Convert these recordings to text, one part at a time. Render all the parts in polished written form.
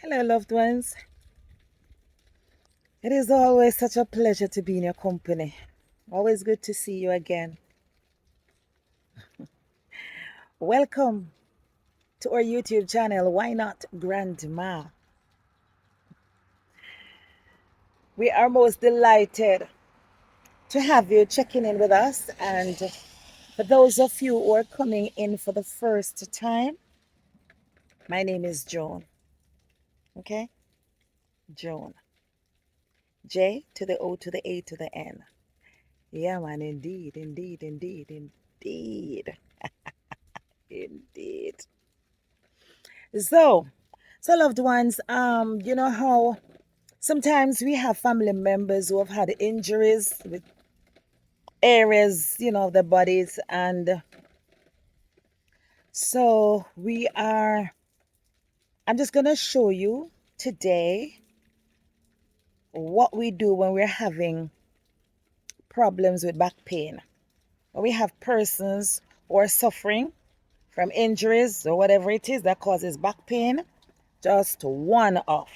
Hello, loved ones. It is always such a pleasure to be in your company. Always good to see you again. Welcome to our YouTube channel, Why Not Grandma? We are most delighted to have you checking in with us. And for those of you who are coming in for the first time, my name is Joan. Okay? Joan. J to the O to the A to the N. Yeah, man, indeed, indeed, indeed, indeed, indeed. So, loved ones, you know how sometimes we have family members who have had injuries with areas, of their bodies, and so I'm just gonna show you today what we do when we're having problems with back pain. When we have persons who are suffering from injuries or whatever it is that causes back pain, just one off.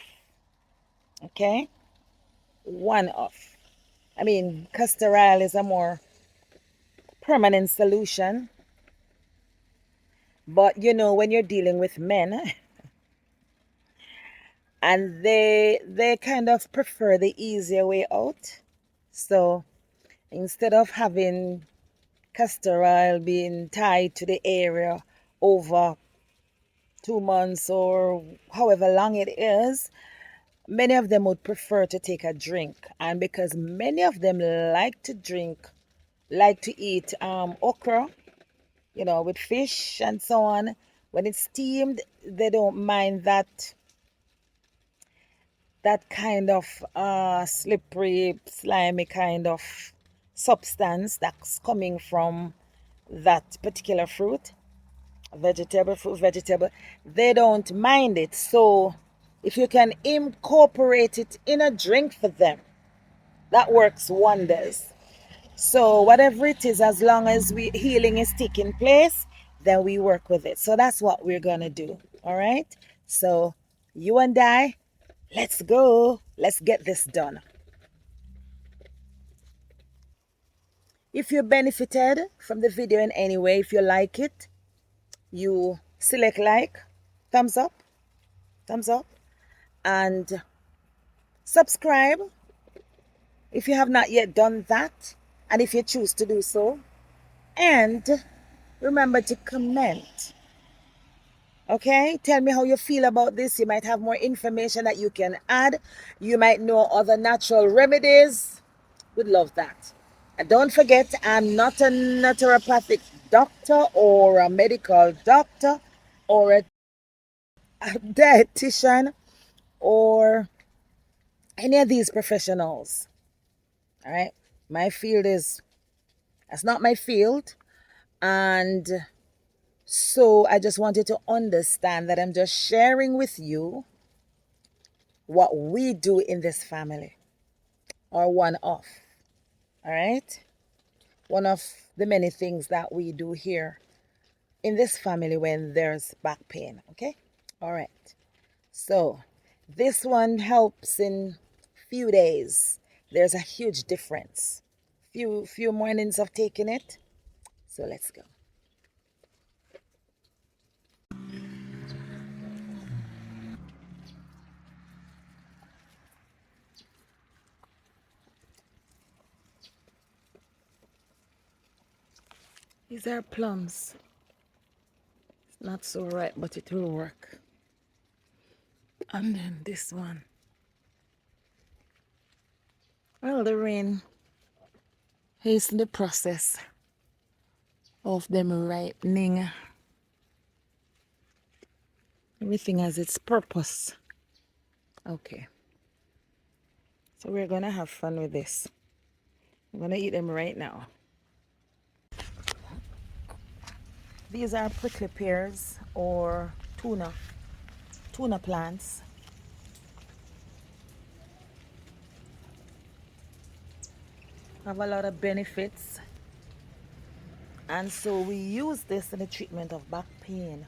Okay? One off. I mean, castor oil is a more permanent solution. But when you're dealing with men and they kind of prefer the easier way out. So instead of having castor oil being tied to the area over 2 months or however long it is, many of them would prefer to take a drink. And because many of them like to eat okra, with fish and so on. When it's steamed, they don't mind that kind of slippery, slimy kind of substance that's coming from that particular fruit, vegetable. They don't mind it. So if you can incorporate it in a drink for them, that works wonders. So whatever it is, as long as healing is taking place, then we work with it. So that's what we're gonna do. All right. So you and I, let's go. Let's get this done. If you benefited from the video in any way, if you like it, you select like, thumbs up, and subscribe if you have not yet done that, and if you choose to do so, and remember to comment. Okay, tell me how you feel about this. You might have more information that you can add. You might know other natural remedies. Would love that. And don't forget, I'm not a naturopathic doctor or a medical doctor or a dietitian or any of these professionals. All right, that's not my field. And so I just want you to understand that I'm just sharing with you what we do in this family, or one of. All right? One of the many things that we do here in this family when there's back pain. Okay? All right. So this one helps in few days. There's a huge difference. Few mornings of taking it. So let's go. These are plums. It's not so ripe, but it will work. And then this one. Well, the rain hastened the process of them ripening. Everything has its purpose. Okay. So we're gonna have fun with this. I'm gonna eat them right now. These are prickly pears or tuna plants. Have a lot of benefits. And so we use this in the treatment of back pain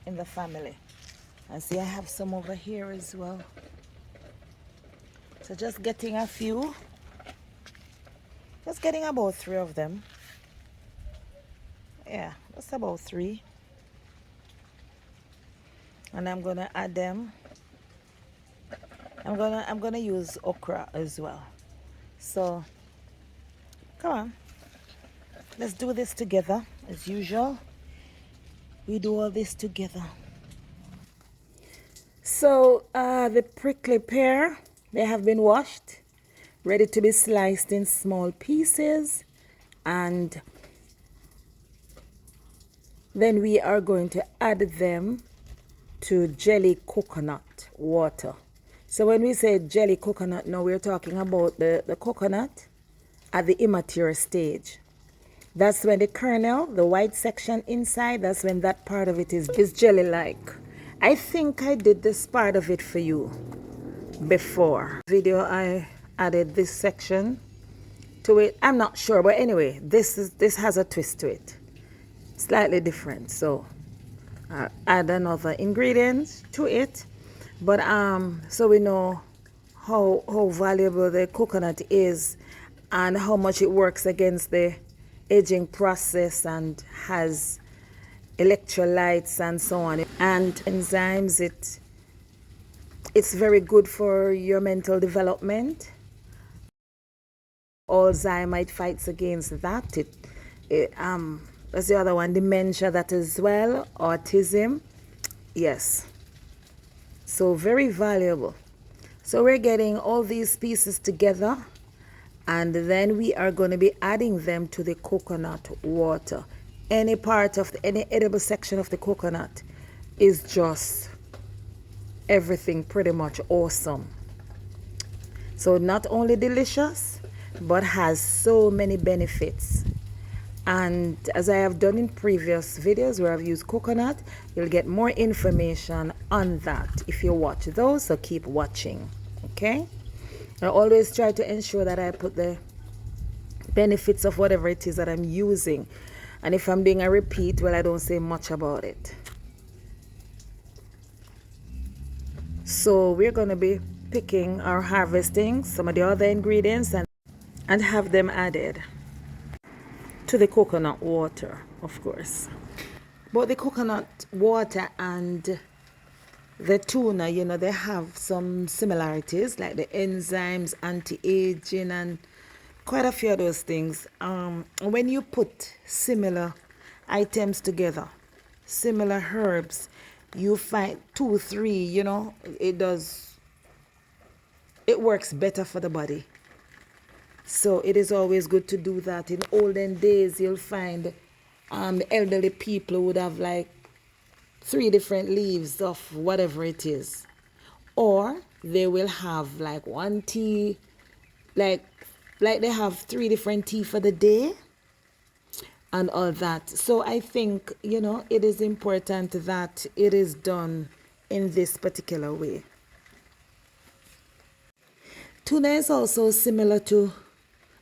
in the family. I see I have some over here as well. So just getting a few. Just getting about 3 of them. Yeah, just about 3. And I'm gonna add them. I'm gonna use okra as well. So come on. Let's do this together as usual. We do all this together. So the prickly pear, they have been washed, ready to be sliced in small pieces, and then we are going to add them to jelly coconut water. So when we say jelly coconut, now we're talking about the coconut at the immature stage. That's when the kernel, the white section inside, that's when that part of it is jelly-like. I think I did this part of it for you before. Video I added this section to it. I'm not sure, but anyway, this has a twist to it. Slightly different. So I'll add another ingredient to it. But so we know how valuable the coconut is and how much it works against the aging process and has electrolytes and so on and enzymes. It's very good for your mental development. Alzheimer's, it fights against that. That's the other one, dementia, that as well, autism. Yes, so very valuable. So we're getting all these pieces together, and then we are going to be adding them to the coconut water. Any part of any edible section of the coconut is just everything pretty much awesome. So not only delicious, but has so many benefits. And as I have done in previous videos where I've used coconut, you'll get more information on that if you watch those, so keep watching. Okay, I always try to ensure that I put the benefits of whatever it is that I'm using, and if I'm doing a repeat, well, I don't say much about it. So we're going to be picking or harvesting some of the other ingredients and have them added to the coconut water, of course. But the coconut water and the tuna, you know, they have some similarities, like the enzymes, anti-aging, and quite a few of those things. When you put similar items together, similar herbs, you find 2, 3, you know, it works better for the body. So it is always good to do that. In olden days, you'll find elderly people would have like 3 different leaves of whatever it is, or they will have like one tea, like they have 3 different tea for the day and all that. So I think, you know, it is important that it is done in this particular way. Tuna is also similar to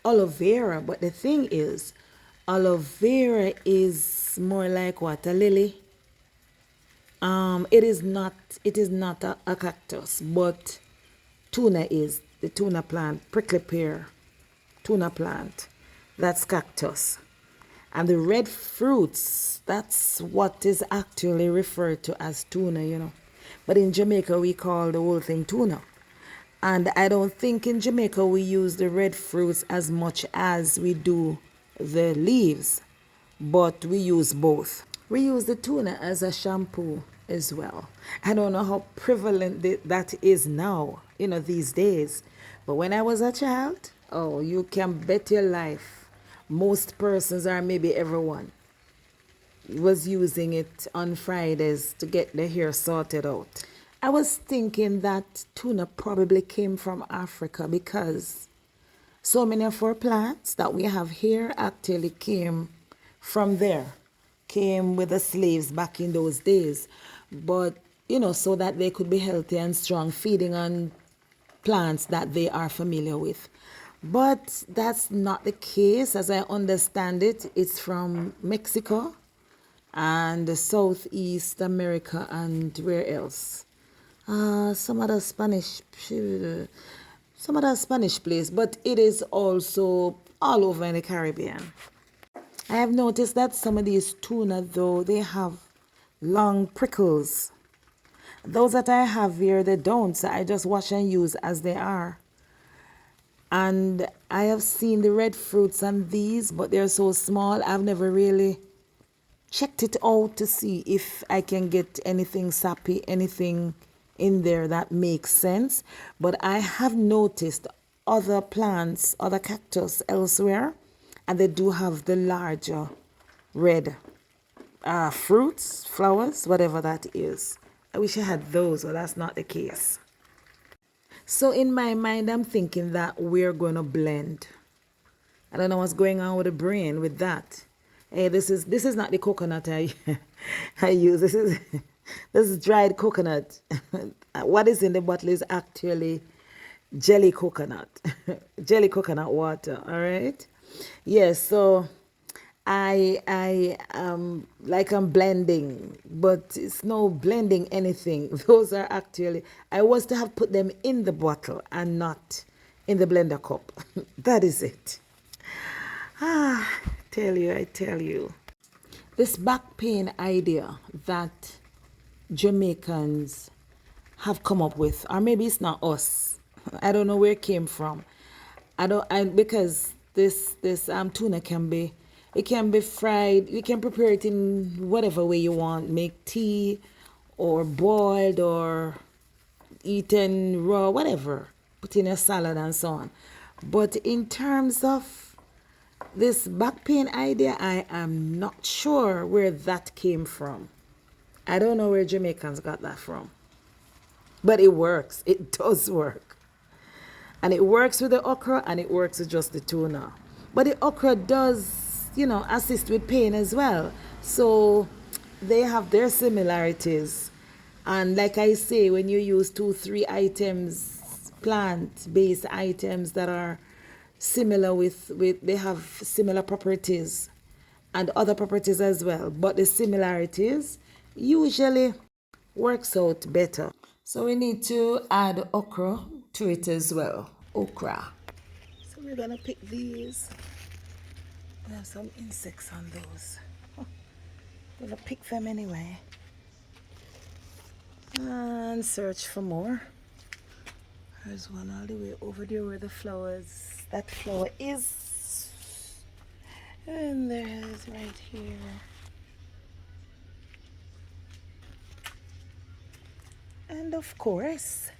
aloe vera, but the thing is, aloe vera is more like what, a lily. It is not a cactus, but tuna is the tuna plant, prickly pear tuna plant, that's cactus. And the red fruits, that's what is actually referred to as tuna, you know. But in Jamaica, we call the whole thing tuna. And I don't think in Jamaica we use the red fruits as much as we do the leaves, but we use both. We use the tuna as a shampoo as well. I don't know how prevalent that is now, you know, these days. But when I was a child, oh, you can bet your life, most persons, or maybe everyone, was using it on Fridays to get their hair sorted out. I was thinking that tuna probably came from Africa because so many of our plants that we have here actually came from there, came with the slaves back in those days. But, you know, so that they could be healthy and strong, feeding on plants that they are familiar with. But that's not the case. As I understand it, it's from Mexico and the Southeast America, and where else? Some other Spanish place, but it is also all over in the Caribbean. I have noticed that some of these tuna, though, they have long prickles. Those that I have here, they don't. So I just wash and use as they are. And I have seen the red fruits on these, but they're so small. I've never really checked it out to see if I can get anything sappy, anything in there that makes sense. But I have noticed other plants, other cactus elsewhere, and they do have the larger red fruits, flowers, whatever that is. I wish I had those, but that's not the case. So in my mind, I'm thinking that we're going to blend. I don't know what's going on with the brain with that. Hey, this is not the coconut I use. This is dried coconut. What is in the bottle is actually jelly coconut, jelly coconut water. All right. Yes. So I like I'm blending, but it's no blending anything. Those are actually I was to have put them in the bottle and not in the blender cup. That is it. I tell you. This back pain idea that Jamaicans have come up with, or maybe it's not us. I don't know where it came from. I because this tuna can be it can be fried. You can prepare it in whatever way you want. Make tea or boiled or eaten raw, whatever. Put in a salad and so on. But in terms of this back pain idea, I am not sure where that came from. I don't know where Jamaicans got that from. But it works. It does work. And it works with the okra and it works with just the tuna. But the okra does, assist with pain as well. So they have their similarities. And like I say, when you use 2, 3 items, plant-based items that are similar with they have similar properties and other properties as well. But the similarities usually works out better. So we need to add okra to it as well. Okra. So we're gonna pick these. We have some insects on those. We're gonna pick them anyway. And search for more. There's one all the way over there where that flower is. And there's right here. And of course,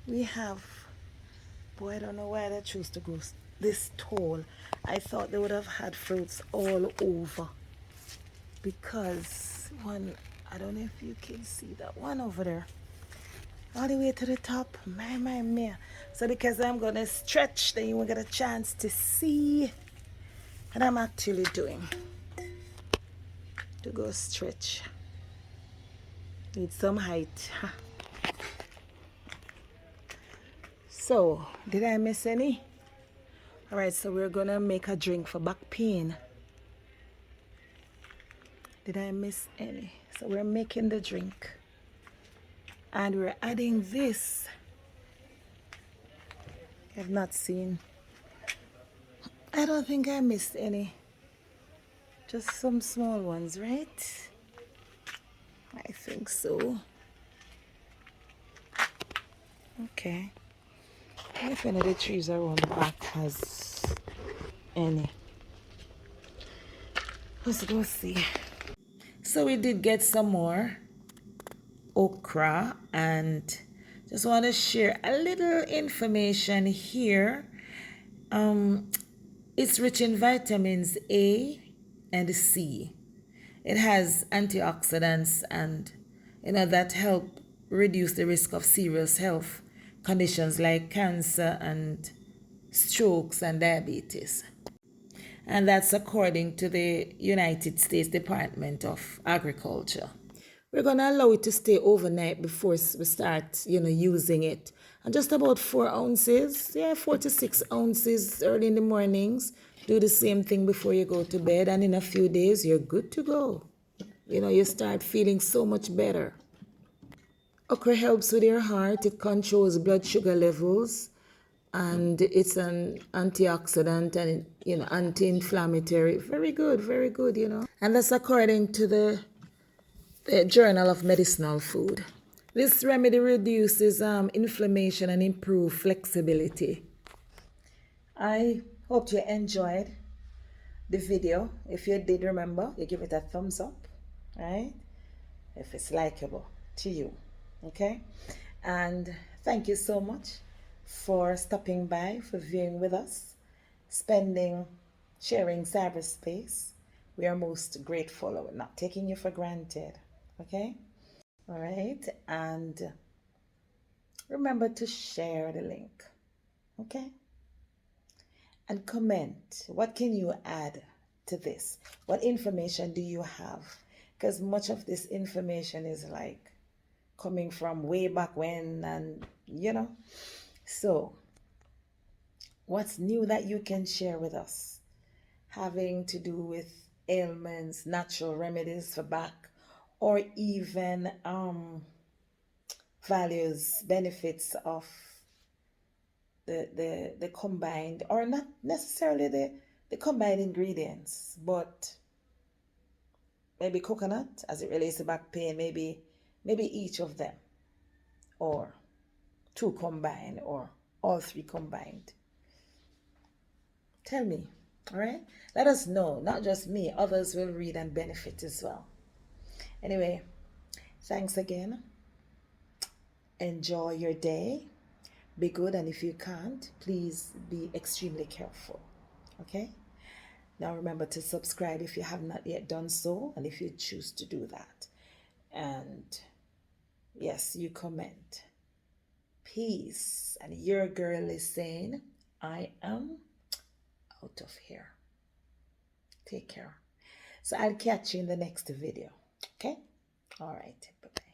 we have, boy, I don't know why they choose to go this tall. I thought they would have had fruits all over. Because I don't know if you can see that one over there. All the way to the top. My. So because I'm going to stretch, then you will get a chance to see what I'm actually doing. To go stretch. Need some height. So, did I miss any? Alright, so we're gonna make a drink for back pain. Did I miss any? So we're making the drink. And we're adding this. I've not seen. I don't think I missed any. Just some small ones, right? I think so. Okay. If any of the trees around the back has any. Let's go see. So we did get some more okra and just want to share a little information here. It's rich in vitamins A and C. It has antioxidants and that help reduce the risk of serious health conditions like cancer and strokes and diabetes. And that's according to the United States Department of Agriculture. We're going to allow it to stay overnight before we start, using it. And just about 4 ounces, 4 to 6 ounces early in the mornings, Do the same thing before you go to bed, and in a few days, you're good to go. You know, you start feeling so much better. Okra helps with your heart, it controls blood sugar levels, and it's an antioxidant and, anti-inflammatory. Very good, very good, And that's according to the Journal of Medicinal Food. This remedy reduces inflammation and improve flexibility. I hope you enjoyed the video. If you did, remember, you give it a thumbs up, right? If it's likable to you, okay? And thank you so much for stopping by, for viewing with us, sharing cyberspace. We are most grateful. We're not taking you for granted, okay? All right, and remember to share the link, okay? And comment. What can you add to this? What information do you have? Because much of this information is like coming from way back when, and so what's new that you can share with us having to do with ailments, natural remedies for back, or even values, benefits of the combined, or not necessarily the combined ingredients, but maybe coconut as it relates to back pain, maybe each of them, or two combined, or all three combined. Tell me, all right? Let us know, not just me, others will read and benefit as well. Anyway, thanks again. Enjoy your day. Be good, and if you can't, please be extremely careful. Okay? Now remember to subscribe if you have not yet done so, and if you choose to do that. And yes, you comment. Peace. And your girl is saying, I am out of here. Take care. So I'll catch you in the next video. Okay? All right. Bye-bye.